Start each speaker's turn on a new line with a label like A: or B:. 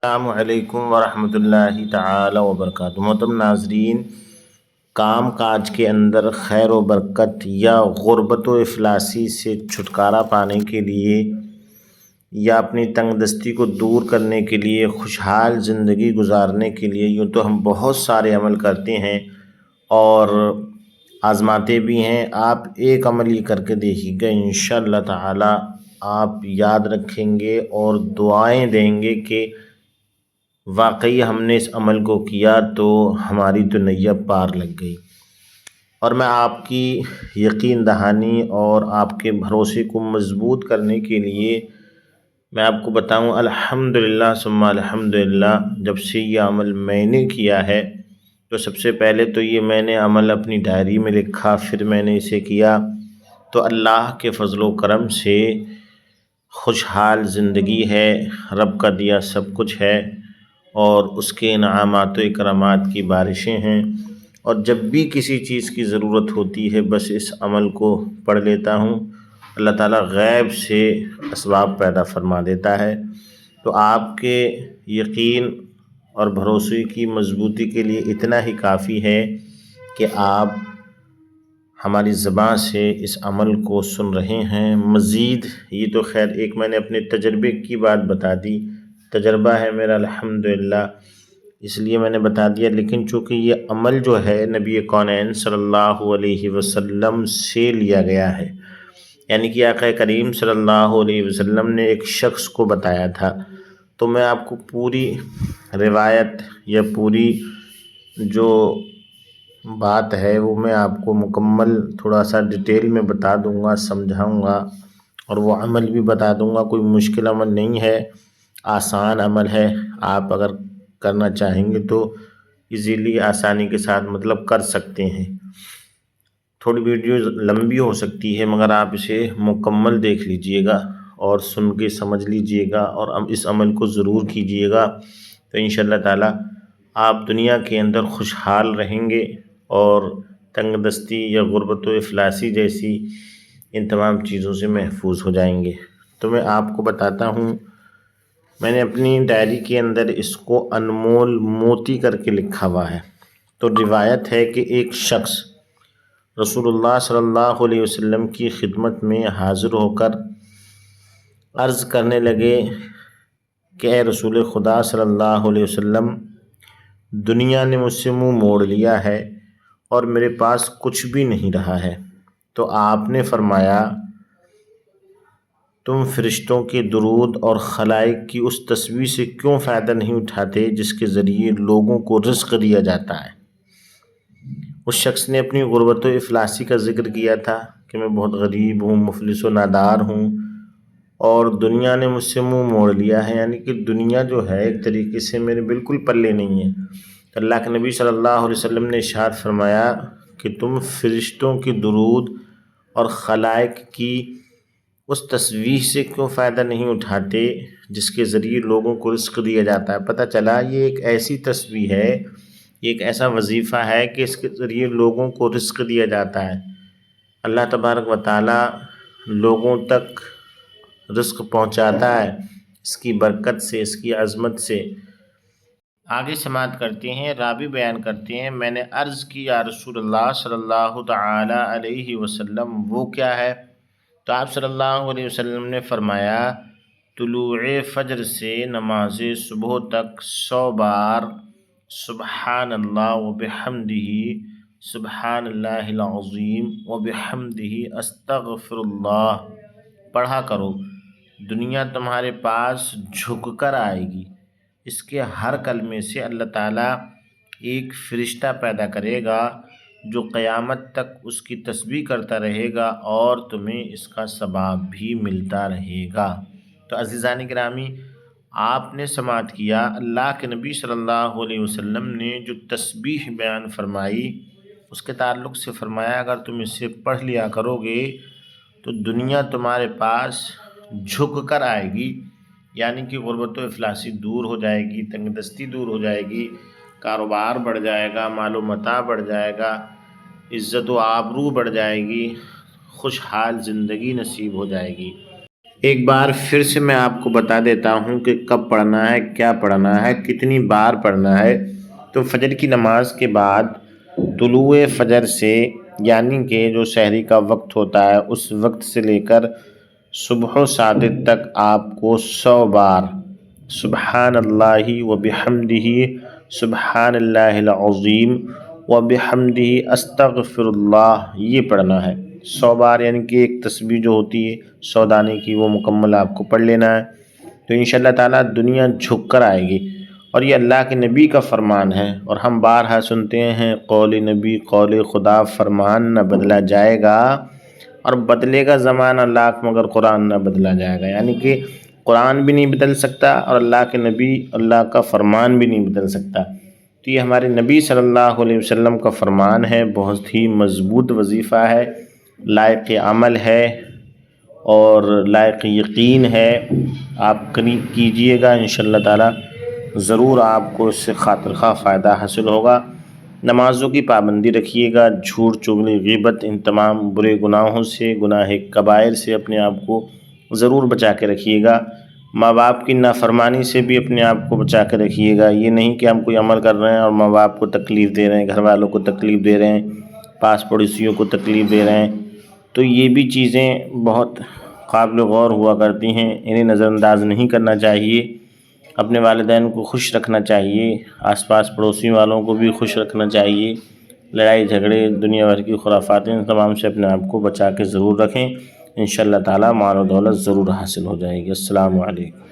A: السلام علیکم ورحمۃ اللہ تعالی وبرکاتہ۔ محترم ناظرین، کام کاج کے اندر خیر و برکت یا غربت و افلاسی سے چھٹکارا پانے کے لیے یا اپنی تنگ دستی کو دور کرنے کے لیے، خوشحال زندگی گزارنے کے لیے یوں تو ہم بہت سارے عمل کرتے ہیں اور آزماتے بھی ہیں۔ آپ ایک عمل یہ کر کے دیکھیے گا، انشاءاللہ تعالی آپ یاد رکھیں گے اور دعائیں دیں گے کہ واقعی ہم نے اس عمل کو کیا تو ہماری تو نیا پار لگ گئی۔ اور میں آپ کی یقین دہانی اور آپ کے بھروسے کو مضبوط کرنے کے لیے میں آپ کو بتاؤں، الحمدللہ ثم الحمدللہ، جب سے یہ عمل میں نے کیا ہے تو سب سے پہلے تو یہ میں نے عمل اپنی ڈائری میں لکھا، پھر میں نے اسے کیا تو اللہ کے فضل و کرم سے خوشحال زندگی ہے، رب کا دیا سب کچھ ہے اور اس کے انعامات و اکرامات کی بارشیں ہیں۔ اور جب بھی کسی چیز کی ضرورت ہوتی ہے بس اس عمل کو پڑھ لیتا ہوں، اللہ تعالیٰ غیب سے اسباب پیدا فرما دیتا ہے۔ تو آپ کے یقین اور بھروسے کی مضبوطی کے لیے اتنا ہی کافی ہے کہ آپ ہماری زبان سے اس عمل کو سن رہے ہیں۔ مزید یہ تو خیر ایک میں نے اپنے تجربے کی بات بتا دی، تجربہ ہے میرا الحمدللہ، اس لیے میں نے بتا دیا، لیکن چونکہ یہ عمل جو ہے نبی کونین صلی اللہ علیہ وسلم سے لیا گیا ہے، یعنی کہ آقا کریم صلی اللہ علیہ وسلم نے ایک شخص کو بتایا تھا، تو میں آپ کو پوری روایت یا پوری جو بات ہے وہ میں آپ کو مکمل تھوڑا سا ڈیٹیل میں بتا دوں گا، سمجھاؤں گا اور وہ عمل بھی بتا دوں گا۔ کوئی مشکل عمل نہیں ہے، آسان عمل ہے، آپ اگر کرنا چاہیں گے تو ایزیلی آسانی کے ساتھ مطلب کر سکتے ہیں۔ تھوڑی ویڈیو لمبی ہو سکتی ہے مگر آپ اسے مکمل دیکھ لیجئے گا اور سن کے سمجھ لیجئے گا اور اس عمل کو ضرور کیجئے گا تو انشاءاللہ تعالی آپ دنیا کے اندر خوشحال رہیں گے اور تنگ دستی یا غربت و افلاسی جیسی ان تمام چیزوں سے محفوظ ہو جائیں گے۔ تو میں آپ کو بتاتا ہوں، میں نے اپنی ڈائری کے اندر اس کو انمول موتی کر کے لکھا ہوا ہے۔ تو روایت ہے کہ ایک شخص رسول اللہ صلی اللہ علیہ وسلم کی خدمت میں حاضر ہو کر عرض کرنے لگے کہ اے رسول خدا صلی اللہ علیہ وسلم، دنیا نے مجھ سے منہ موڑ لیا ہے اور میرے پاس کچھ بھی نہیں رہا ہے۔ تو آپ نے فرمایا، تم فرشتوں کے درود اور خلائق کی اس تسبیح سے کیوں فائدہ نہیں اٹھاتے جس کے ذریعے لوگوں کو رزق دیا جاتا ہے؟ اس شخص نے اپنی غربت و افلاسی کا ذکر کیا تھا کہ میں بہت غریب ہوں، مفلس و نادار ہوں اور دنیا نے مجھ سے منہ موڑ لیا ہے، یعنی کہ دنیا جو ہے ایک طریقے سے میرے بالکل پلے نہیں ہے۔ اللہ کے نبی صلی اللہ علیہ وسلم نے ارشاد فرمایا کہ تم فرشتوں کی درود اور خلائق کی اس تسبیح سے کیوں فائدہ نہیں اٹھاتے جس کے ذریعے لوگوں کو رزق دیا جاتا ہے؟ پتہ چلا یہ ایک ایسی تسبیح ہے، یہ ایک ایسا وظیفہ ہے کہ اس کے ذریعے لوگوں کو رزق دیا جاتا ہے۔ اللہ تبارک و تعالی لوگوں تک رزق پہنچاتا ہے اس کی برکت سے، اس کی عظمت سے۔ آگے سماعت کرتے ہیں، راوی بیان کرتے ہیں، میں نے عرض کی یا رسول اللہ صلی اللہ تعالی علیہ وسلم وہ کیا ہے؟ تو آپ صلی اللہ علیہ وسلم نے فرمایا، طلوع فجر سے نماز صبح تک 100 بار سبحان اللہ وبحمدہ، سبحان اللہ العظیم وبحمدہ، استغفر اللہ پڑھا کرو۔ دنیا تمہارے پاس جھک کر آئے گی، اس کے ہر کلمے سے اللہ تعالیٰ ایک فرشتہ پیدا کرے گا جو قیامت تک اس کی تسبیح کرتا رہے گا اور تمہیں اس کا ثواب بھی ملتا رہے گا۔ تو عزیزان گرامی، آپ نے سماعت کیا، اللہ کے نبی صلی اللہ علیہ وسلم نے جو تسبیح بیان فرمائی اس کے تعلق سے فرمایا اگر تم اسے پڑھ لیا کرو گے تو دنیا تمہارے پاس جھک کر آئے گی، یعنی کہ غربت و افلاسی دور ہو جائے گی، تنگ دستی دور ہو جائے گی، کاروبار بڑھ جائے گا، مال و متاع بڑھ جائے گا، عزت و آبرو بڑھ جائے گی، خوشحال زندگی نصیب ہو جائے گی۔ ایک بار پھر سے میں آپ کو بتا دیتا ہوں کہ کب پڑھنا ہے، کیا پڑھنا ہے، کتنی بار پڑھنا ہے۔ تو فجر کی نماز کے بعد طلوع فجر سے، یعنی کہ جو سحری کا وقت ہوتا ہے، اس وقت سے لے کر صبح و صادق تک آپ کو 100 بار سبحان اللہ و بحمدہ، سبحان اللہ العظیم و بحمدہ، استغفر اللہ، یہ پڑھنا ہے 100 بار، یعنی کہ ایک تسبیح جو ہوتی ہے 100 دانے کی، وہ مکمل آپ کو پڑھ لینا ہے۔ تو انشاءاللہ تعالیٰ دنیا جھک کر آئے گی، اور یہ اللہ کے نبی کا فرمان ہے، اور ہم بارہا سنتے ہیں قول نبی قول خدا، فرمان نہ بدلا جائے گا اور بدلے گا زمانہ لاکھ مگر قرآن نہ بدلا جائے گا، یعنی کہ قرآن بھی نہیں بدل سکتا اور اللہ کے نبی اللہ کا فرمان بھی نہیں بدل سکتا۔ تو یہ ہمارے نبی صلی اللہ علیہ وسلم کا فرمان ہے، بہت ہی مضبوط وظیفہ ہے، لائق عمل ہے اور لائق یقین ہے۔ آپ قریب کیجئے گا، انشاءاللہ تعالی ضرور آپ کو اس سے خاطر خواہ فائدہ حاصل ہوگا۔ نمازوں کی پابندی رکھیے گا، جھوٹ چغلی غیبت، ان تمام برے گناہوں سے، گناہ کبائر سے اپنے آپ کو ضرور بچا کے رکھیے گا۔ ماں باپ کی نافرمانی سے بھی اپنے آپ کو بچا کے رکھیے گا۔ یہ نہیں کہ ہم کوئی عمل کر رہے ہیں اور ماں باپ کو تکلیف دے رہے ہیں، گھر والوں کو تکلیف دے رہے ہیں، پاس پڑوسیوں کو تکلیف دے رہے ہیں، تو یہ بھی چیزیں بہت قابل غور ہوا کرتی ہیں، انہیں نظر انداز نہیں کرنا چاہیے۔ اپنے والدین کو خوش رکھنا چاہیے، آس پاس پڑوسی والوں کو بھی خوش رکھنا چاہیے۔ لڑائی جھگڑے، دنیا بھر کی خرافات، ان تمام سے اپنے آپ کو بچا کے ضرور رکھیں، انشاءاللہ تعالی مال و دولت ضرور حاصل ہو جائے گی۔ السلام علیکم۔